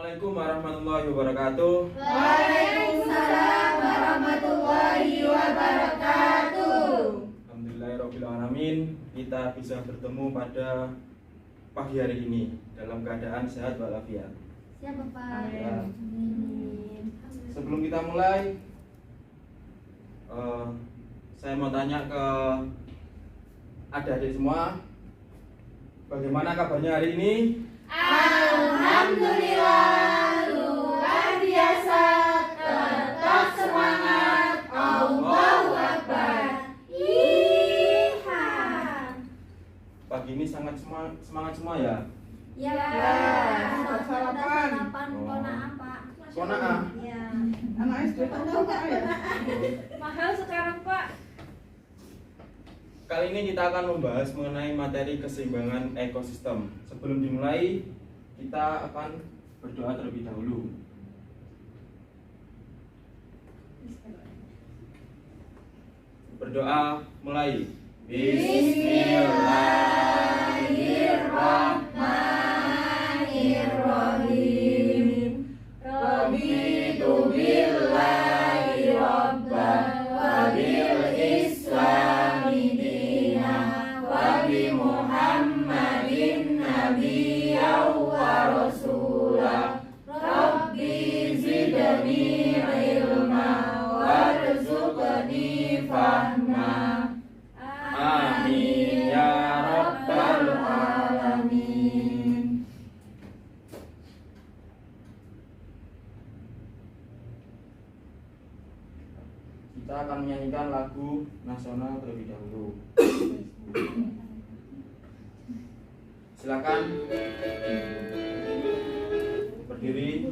Assalamualaikum warahmatullahi wabarakatuh. Waalaikumsalam warahmatullahi wabarakatuh. Alhamdulillahirrahmanirrahim. Kita bisa bertemu pada pagi hari ini dalam keadaan sehat walafiat. Siapa Pak? Ya. Amin. Sebelum kita mulai, saya mau tanya ke adik-adik semua, bagaimana kabarnya hari ini? Alhamdulillah luar biasa, tetap semangat, Allahu Akbar. Iha. Pagi ini sangat semangat semua ya. Ya, sarapan. Kona apa? Kona'ah. Ya. Anak SD tahu Pak ya? Mahal sekarang Pak. Kali ini kita akan membahas mengenai materi keseimbangan ekosistem. Sebelum dimulai, kita akan berdoa terlebih dahulu. Berdoa mulai. Bismillahirrahmanirrahim. Raditu billahi rabban wa bil islami dinan wa bi Muhammadin nabiyyan wa rasulah. Rabbi zidni ilma warzuqni fahma. Amin ya rabbal alamin. Kita akan menyanyikan lagu nasional terlebih dahulu. Silakan berdiri.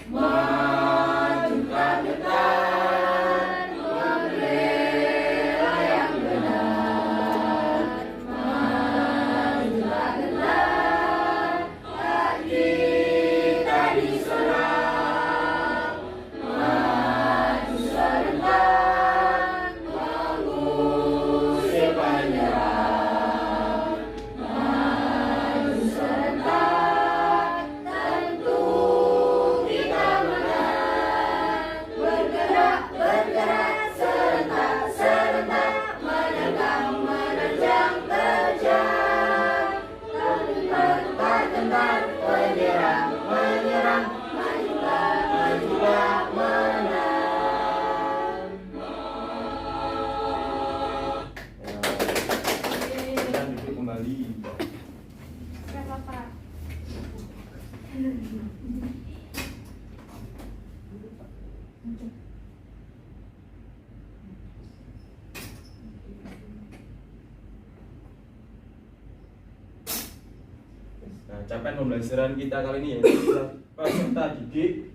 Majukan dekat, membela yang benar. Majukan dekat, tak kita diserang. Maju serentak, mengusir penyerang. Maju serentak, tentu kita menang. Bergerak, bergerak, serentak, serentak, menergang, menerjang, terjang. Gentar, gentar, menyerang, menyerang, majulah, majulah, menang. Kita duduk kembali. Siapa Pak? Nah, capaian pembelajaran kita kali ini yaitu peserta didik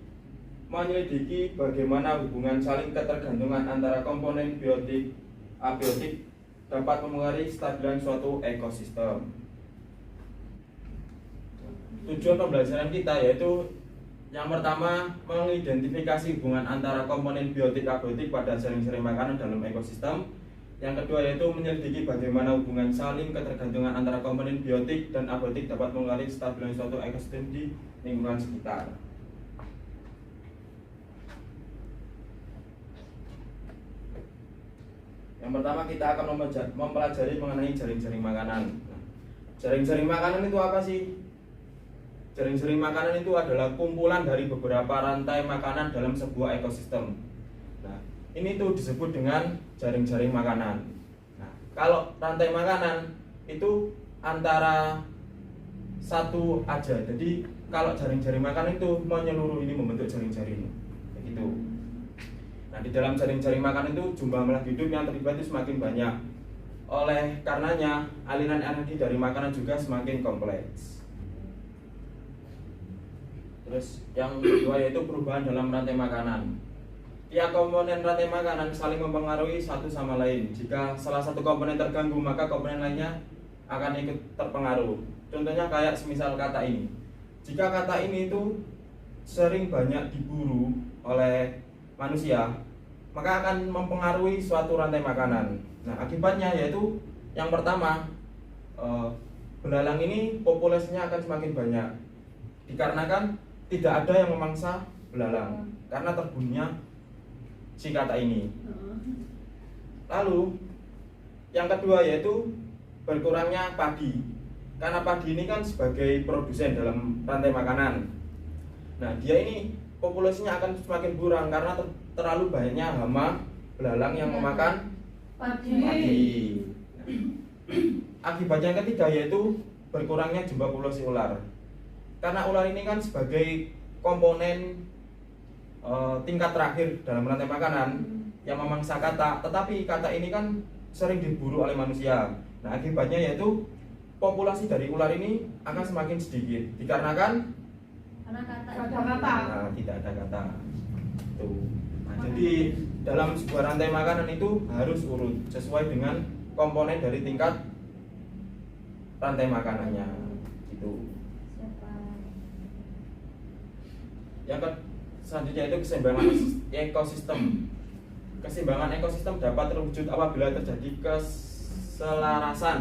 menyelidiki bagaimana hubungan saling ketergantungan antara komponen biotik abiotik dapat mempengaruhi kestabilan suatu ekosistem. Tujuan pembelajaran kita yaitu yang pertama, mengidentifikasi hubungan antara komponen biotik abiotik pada jaring-jaring makanan dalam ekosistem. Yang kedua yaitu menyelidiki bagaimana hubungan saling ketergantungan antara komponen biotik dan abiotik dapat mengaruhi kestabilan suatu ekosistem di lingkungan sekitar. Yang pertama kita akan mempelajari mengenai jaring-jaring makanan. Jaring-jaring makanan itu apa sih? Jaring-jaring makanan itu adalah kumpulan dari beberapa rantai makanan dalam sebuah ekosistem. Nah, ini tuh disebut dengan jaring-jaring makanan. Nah, kalau rantai makanan itu antara satu aja. Jadi kalau jaring-jaring makanan itu menyeluruh, ini membentuk jaring-jaring. Begitu. Nah, di dalam jaring-jaring makanan itu jumlah makhluk hidup yang terlibat itu semakin banyak. Oleh karenanya, aliran energi dari makanan juga semakin kompleks. Terus yang kedua yaitu perubahan dalam rantai makanan. Tiap komponen rantai makanan saling mempengaruhi satu sama lain. Jika salah satu komponen terganggu, maka komponen lainnya akan ikut terpengaruh. Contohnya kayak semisal kata ini. Jika kata ini itu sering banyak diburu oleh manusia, maka akan mempengaruhi suatu rantai makanan. Nah, akibatnya yaitu yang pertama, belalang ini populasinya akan semakin banyak dikarenakan tidak ada yang memangsa belalang karena terbunuhnya si kata ini. Lalu yang kedua yaitu berkurangnya padi, karena padi ini kan sebagai produsen dalam rantai makanan. Nah, dia ini populasinya akan semakin kurang karena terlalu banyaknya hama belalang yang memakan padi. Akibatnya yang ketiga yaitu berkurangnya jumlah populasi ular, karena ular ini kan sebagai komponen tingkat terakhir dalam rantai makanan yang memangsa kata, tetapi kata ini kan sering diburu oleh manusia. Nah, akibatnya yaitu populasi dari ular ini akan semakin sedikit dikarenakan tidak ada kata. Tuh. Nah, jadi dalam sebuah rantai makanan itu harus urut sesuai dengan komponen dari tingkat rantai makanannya. Gitu. Selanjutnya itu keseimbangan ekosistem. Keseimbangan ekosistem dapat terwujud apabila terjadi keselarasan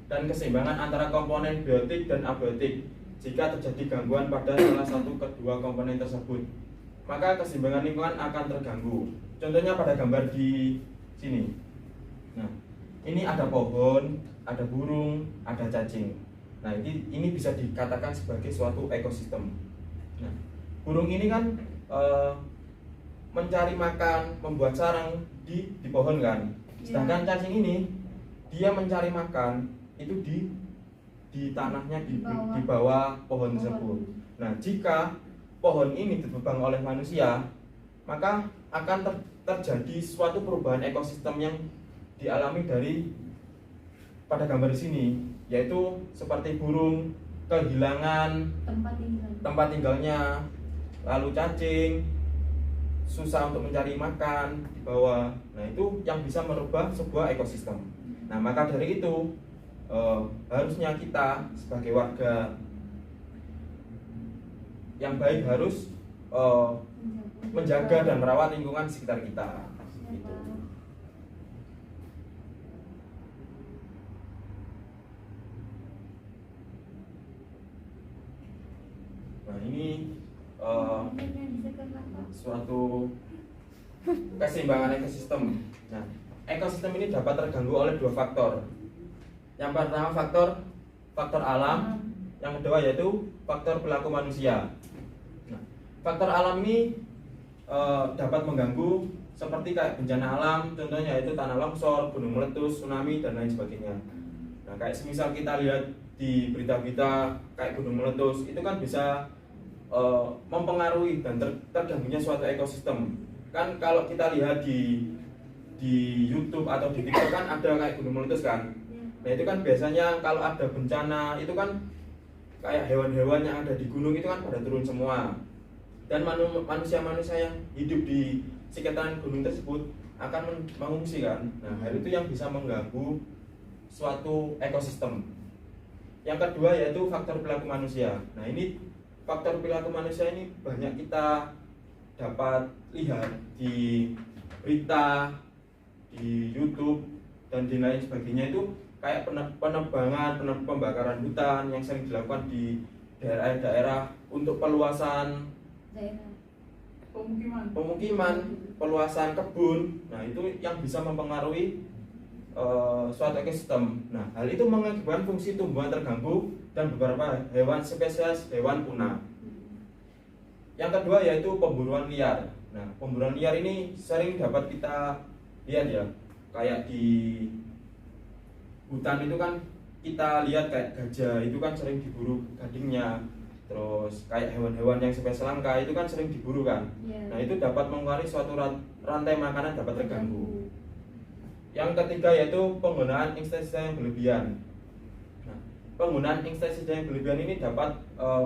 dan keseimbangan antara komponen biotik dan abiotik. Jika terjadi gangguan pada salah satu kedua komponen tersebut, maka keseimbangan lingkungan akan terganggu. Contohnya pada gambar di sini. Nah, ini ada pohon, ada burung, ada cacing. Nah, ini bisa dikatakan sebagai suatu ekosistem. Nah, burung ini kan mencari makan, membuat sarang di pohon kan. Sedangkan cacing ini dia mencari makan itu di tanahnya di bawah pohon tersebut. Nah, jika pohon ini ditebang oleh manusia, maka akan terjadi suatu perubahan ekosistem yang dialami dari pada gambar sini, yaitu seperti burung kehilangan tempat tinggalnya, lalu cacing susah untuk mencari makan di bawah. Nah, itu yang bisa merubah sebuah ekosistem. Nah, maka dari itu harusnya kita sebagai warga yang baik harus menjaga dan merawat lingkungan sekitar kita. Gitu. Nah, ini suatu keseimbangan ekosistem. Nah, ekosistem ini dapat terganggu oleh dua faktor. Yang pertama faktor alam, yang kedua yaitu faktor perilaku manusia. Nah, faktor alam ini dapat mengganggu seperti kayak bencana alam, contohnya yaitu tanah longsor, gunung meletus, tsunami dan lain sebagainya. Nah, kayak semisal kita lihat di berita-berita kayak gunung meletus, itu kan bisa mempengaruhi dan terganggunya suatu ekosistem. Kan kalau kita lihat di YouTube atau di TikTok kan ada kayak gunung meletus kan. Nah, itu kan biasanya kalau ada bencana itu kan kayak hewan-hewan yang ada di gunung itu kan pada turun semua. Dan manusia-manusia yang hidup di sekitaran gunung tersebut akan mengungsi kan. Nah, hal itu yang bisa mengganggu suatu ekosistem. Yang kedua yaitu faktor perilaku manusia. Nah, ini faktor perilaku manusia ini banyak kita dapat lihat di berita, di YouTube dan di lain sebagainya. Itu kayak penebangan, pembakaran hutan yang sering dilakukan di daerah-daerah untuk peluasan pemukiman, peluasan kebun. Nah, itu yang bisa mempengaruhi suatu ekosistem. Nah, hal itu mengakibatkan fungsi tumbuhan terganggu dan beberapa hewan spesies hewan punah. Yang kedua yaitu pemburuan liar. Nah, pemburuan liar ini sering dapat kita lihat ya, kayak di hutan itu kan kita lihat kayak gajah itu kan sering diburu gadingnya, terus kayak hewan-hewan yang spesies langka itu kan sering diburu kan. Nah, itu dapat mengaruhi suatu rantai makanan dapat terganggu. Yang ketiga yaitu penggunaan insektisida yang berlebihan. Nah, penggunaan insektisida yang berlebihan ini dapat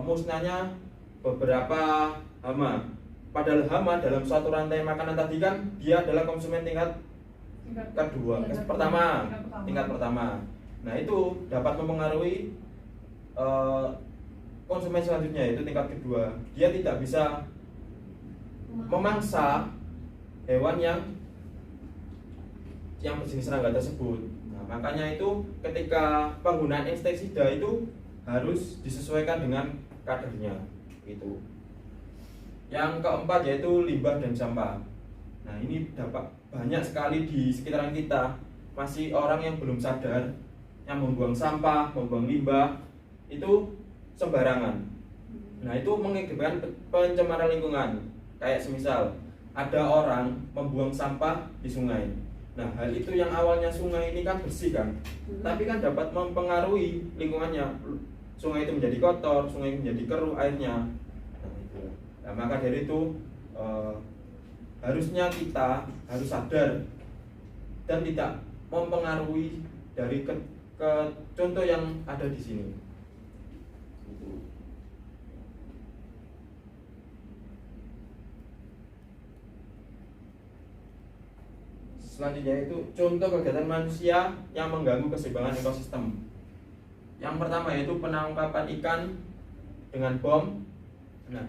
musnahnya beberapa hama. Padahal hama dalam suatu rantai makanan tadi kan dia adalah konsumen tingkat pertama. Nah, itu dapat mempengaruhi konsumen selanjutnya, yaitu tingkat kedua, dia tidak bisa memangsa hewan yang berjenis serangga tersebut. Nah, makanya itu ketika penggunaan insektisida itu harus disesuaikan dengan kadarnya gitu. Yang keempat yaitu limbah dan sampah. Nah, ini dapat banyak sekali di sekitaran kita masih orang yang belum sadar, yang membuang sampah, membuang limbah itu sembarangan. Nah, itu mengakibatkan pencemaran lingkungan. Kayak semisal ada orang membuang sampah di sungai. Nah, hal itu yang awalnya sungai ini kan bersih kan, tapi kan dapat mempengaruhi lingkungannya. Sungai itu menjadi kotor, sungai menjadi keruh airnya. Nah, itu. Nah, maka dari itu harusnya kita harus sadar dan tidak mempengaruhi dari ke contoh yang ada di sini. Gitu. Selanjutnya itu contoh kegiatan manusia yang mengganggu keseimbangan ekosistem. Yang pertama yaitu penangkapan ikan dengan bom. Nah,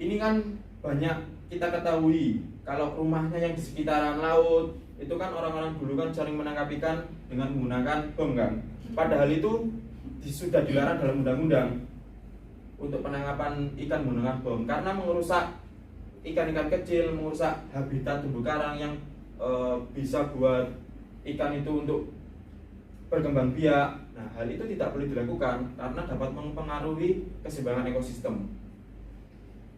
ini kan banyak kita ketahui kalau rumahnya yang di sekitaran laut itu kan orang-orang dulu kan sering menangkap ikan dengan menggunakan bom kan. Padahal itu sudah dilarang dalam undang-undang untuk penangkapan ikan menggunakan bom karena merusak ikan-ikan kecil, merusak habitat terumbu karang yang bisa buat ikan itu untuk berkembang biak. Nah, hal itu tidak boleh dilakukan karena dapat mempengaruhi keseimbangan ekosistem.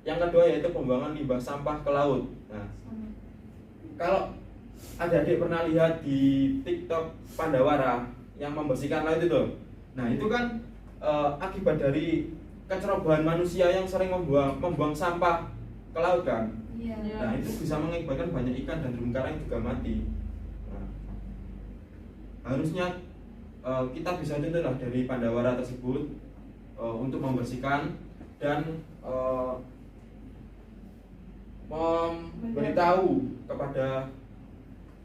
Yang kedua yaitu pembuangan limbah sampah ke laut. Nah, kalau adik-adik pernah lihat di TikTok Pandawara yang membersihkan laut itu, nah itu kan akibat dari kecerobohan manusia yang sering membuang sampah ke laut kan. Nah, itu bisa mengakibatkan banyak ikan dan terumbu karang juga mati. Nah, harusnya kita bisa contoh lah dari Pandawara tersebut untuk membersihkan dan memberitahu kepada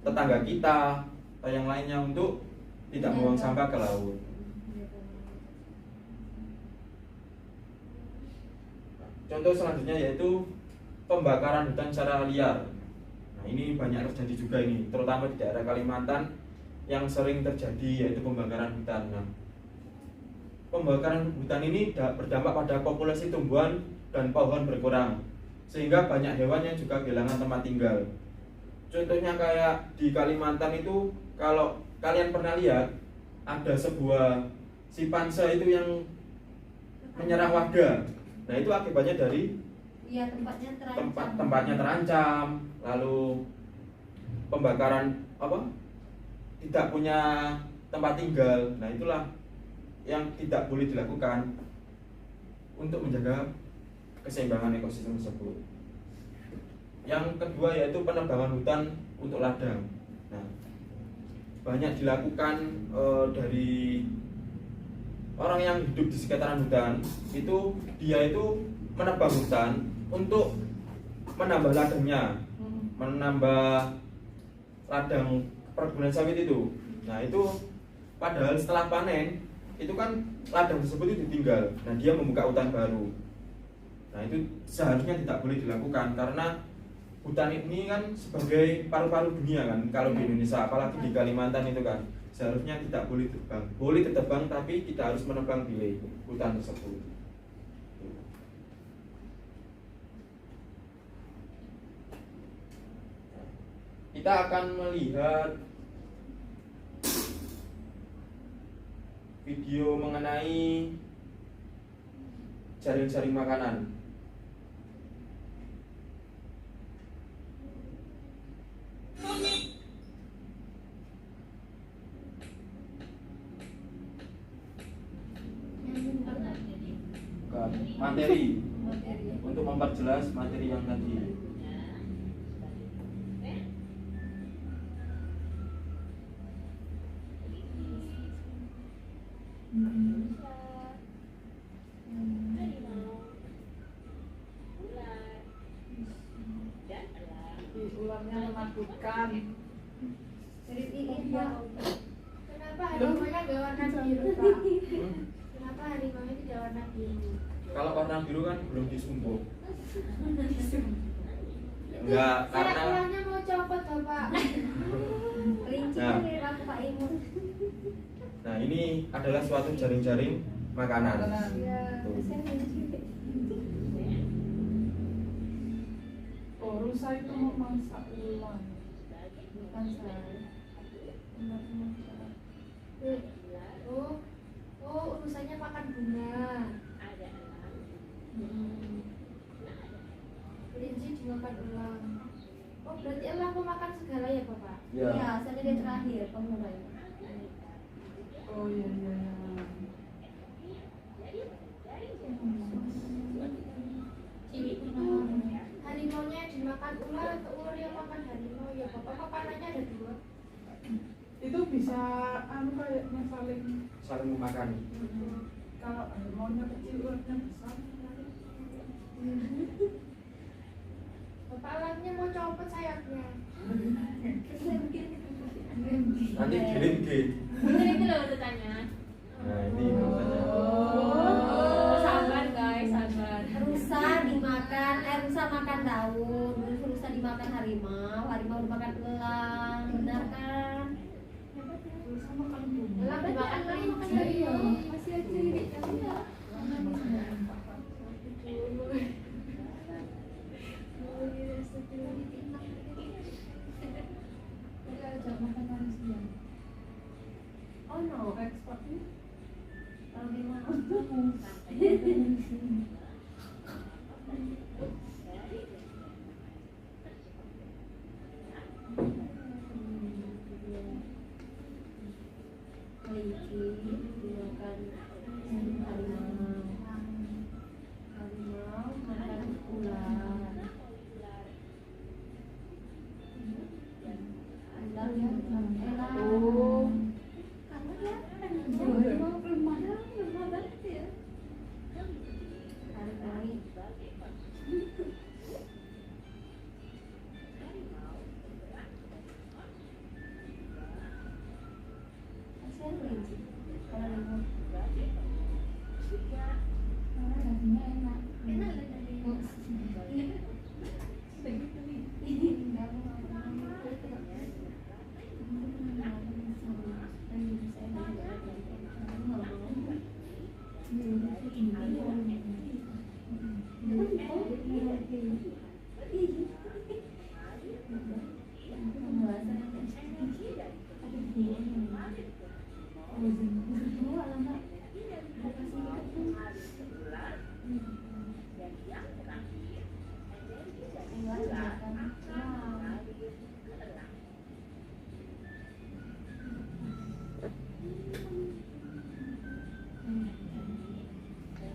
tetangga kita atau yang lainnya untuk tidak membuang sampah ke laut. Contoh selanjutnya yaitu pembakaran hutan secara liar. Nah, ini banyak terjadi juga ini, terutama di daerah Kalimantan yang sering terjadi yaitu pembakaran hutan. Nah, pembakaran hutan ini berdampak pada populasi tumbuhan dan pohon berkurang, sehingga banyak hewan yang juga kehilangan tempat tinggal. Contohnya kayak di Kalimantan itu, kalau kalian pernah lihat ada sebuah simpanse itu yang menyerang warga. Nah, itu akibatnya dari tempatnya terancam, lalu pembakaran tidak punya tempat tinggal. Nah, itulah yang tidak boleh dilakukan untuk menjaga keseimbangan ekosistem tersebut. Yang kedua yaitu penebangan hutan untuk ladang. Nah, banyak dilakukan dari orang yang hidup di sekitaran hutan. Itu dia itu menebang hutan untuk menambah ladangnya, menambah ladang perkebunan sawit itu. Nah, itu padahal setelah panen itu kan ladang tersebut itu ditinggal. Nah, dia membuka hutan baru. Nah, itu seharusnya tidak boleh dilakukan karena hutan ini kan sebagai paru-paru dunia kan. Kalau di Indonesia, apalagi di Kalimantan itu kan seharusnya tidak boleh ditebang. Boleh ditebang tapi kita harus menebang di hutan tersebut. Kita akan melihat video mengenai jaring-jaring makanan. Materi untuk memperjelas materi yang tadi. Ularnya menakutkan. Kenapa harimaunya gak warna biru, Pak? Kenapa harimaunya tidak warna biru? Kalau warna biru kan belum disumpuk. Enggak, Saya karena ulangnya mau copot Bapak. Kelinci Nah. dari aku Pak Imun. nah ini adalah suatu jaring-jaring makanan. Ya, saya kelinci. Oh, rusa itu memangsa ulang. Bukan saya. Oh, urusannya makan bunga. Kelinci dimakan ulang. Oh, berarti elang makan segala ya, Bapak? Ya. Iya, soalnya dia terakhir pemulai. Oh iya iya. Harimaunya dimakan ular atau ular yang makan harimau ya, Bapak? Makanannya ada dua. Itu bisa kayaknya Saling memakan. kalau maunya kecil ularnya besar. Bapak elangnya mau copot sayapnya. Nanti giling G. Ini loh urutannya. Nah ini urusannya. Oh, sabar guys, sabar. Rusa dimakan, rusa makan daun, rusa dimakan harimau, harimau dimakan elang, benar kan? Rusa makan bunga. Elang dimakan kelinci. Masih ada ciri-cirinya. Oh no, Ekspornya kalau di mana? Kelinci dimakan harimau, harimau makan ular. Elang ya, elang. Oh. Kamu ya, harimau lemah banget ya. Tarik-tarik. Kasihan kelinci. Kalau lemah. Dagingnya enak. Enak lah dagingnya.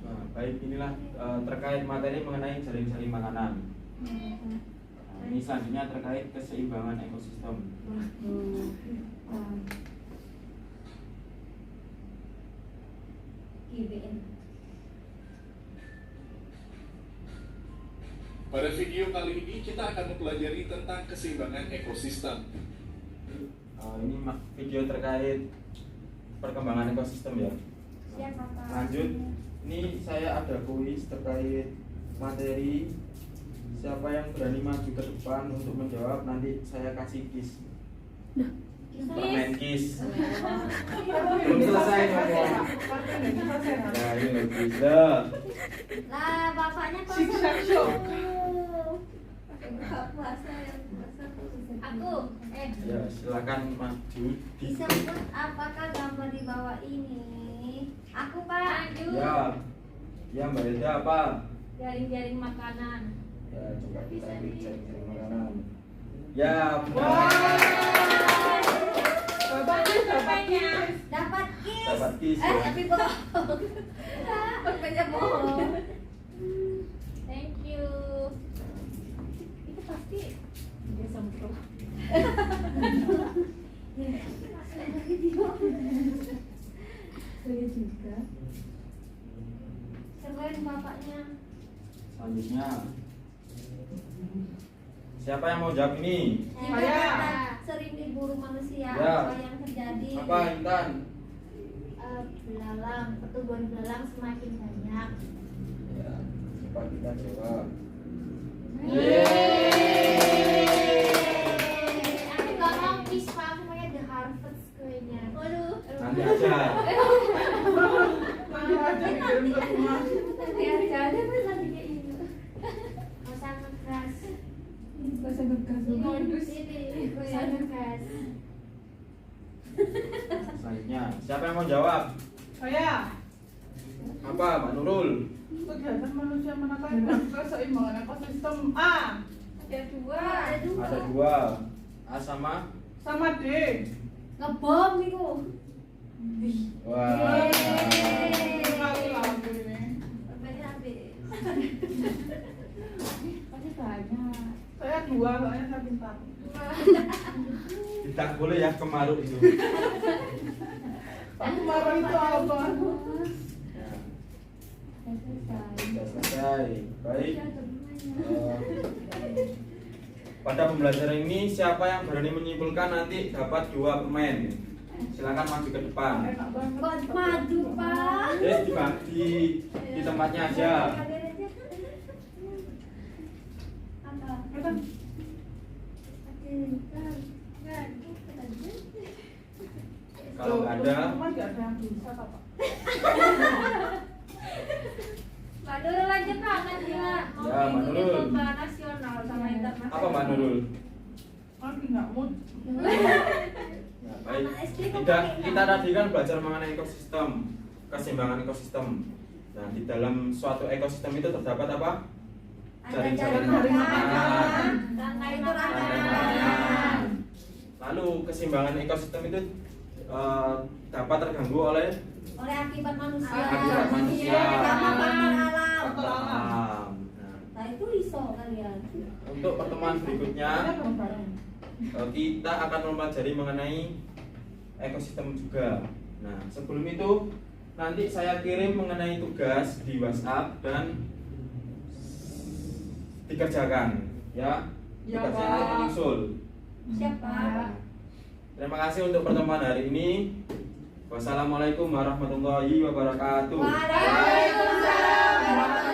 Nah, baik inilah terkait materi mengenai jaring-jaring makanan. Nah, ini selanjutnya terkait keseimbangan ekosistem. GBN. Pada video kali ini kita akan mempelajari tentang keseimbangan ekosistem. Ini video terkait perkembangan ekosistem ya. Siap, Bapak. Lanjut, ini saya ada kuis terkait materi. Siapa yang berani maju ke depan untuk menjawab, nanti saya kasih kiss. Permen kiss. Belum selesai ngomong. Ya ini loh kiss. Lah, bapaknya kok Siksa shock. Enggak puasa yang puasa tuh. Aku, Ya silakan maju. disebut apakah gambar di bawah ini? Aku Pak. Ya, ya Mbak Eda apa? Jaring-jaring makanan. Ya coba kita ambil jaring-jaring makanan. Ya, Bapaknya dapat kiss. Dapat kiss. dapat kiss ya. Tapi bohong. Bapaknya bohong. Thank you. Itu pasti dia semprot. Saya juga. Selain bapaknya. Selanjutnya, siapa yang mau jawab ini? Saya. Sering diburu manusia. Ya. Apa yang terjadi? Apa Intan? Belalang, pertumbuhan belalang semakin banyak. cepat kita jawab. Aku nggak mau quiz Pak, aku maunya The Harvest kayaknya. Waduh. Nanti aja. Nanti aja dikirim ke rumah. Nanti aja ada pas nanti kayak ini. Nggak usah ngegas. Gak usah ngegas Modus ini, nggak usah ngegas. Selanjutnya, siapa yang mau jawab? Saya Apa, Mbak Nurul? kegiatan manusia menata keseimbangan ekosistem A Ada dua. Ada dua. A sama? sama D. Ngebom itu. Wah. Kali lagu ini. Banyak habis. Pasti banyak. Saya dua, soalnya saya pintar. Tidak boleh ya kemaruk itu. Aku marah itu apa? Ya, sudah selesai. Baik. Pada pembelajaran ini siapa yang berani menyimpulkan nanti dapat 2 permen. Silakan maju ke depan. Enak banget. Kok madu Pak? Di tempatnya aja. Apa? Kita Kalau nggak ada, cuma nggak ada yang bisa Pak. Mbak Nurul aja Pak, kan dia mau Ya, Mbak ngikutin Nurul. lomba nasional sama internasional. apa Mbak Nurul? Lagi nggak mood. Ya, baik. Kita tadi kan belajar mengenai ekosistem, keseimbangan ekosistem. Nah, di dalam suatu ekosistem itu terdapat apa? Jaring-jaring makanan, rantai rantai makanan. makanan. Lalu keseimbangan ekosistem itu dapat terganggu oleh Oleh akibat manusia. Akibat manusia. Sama faktor alam. Faktor alam. Nah, Nah itu iso kalian. untuk pertemuan berikutnya Kita bareng-bareng. kita akan mempelajari mengenai ekosistem juga. Nah, sebelum itu nanti saya kirim mengenai tugas di WhatsApp dan dikerjakan ya. Ya, Tugasnya Pak. nanti menyusul. Siapa? Terima kasih untuk pertemuan hari ini. Wassalamualaikum warahmatullahi wabarakatuh. Waalaikumsalam warahmatullahi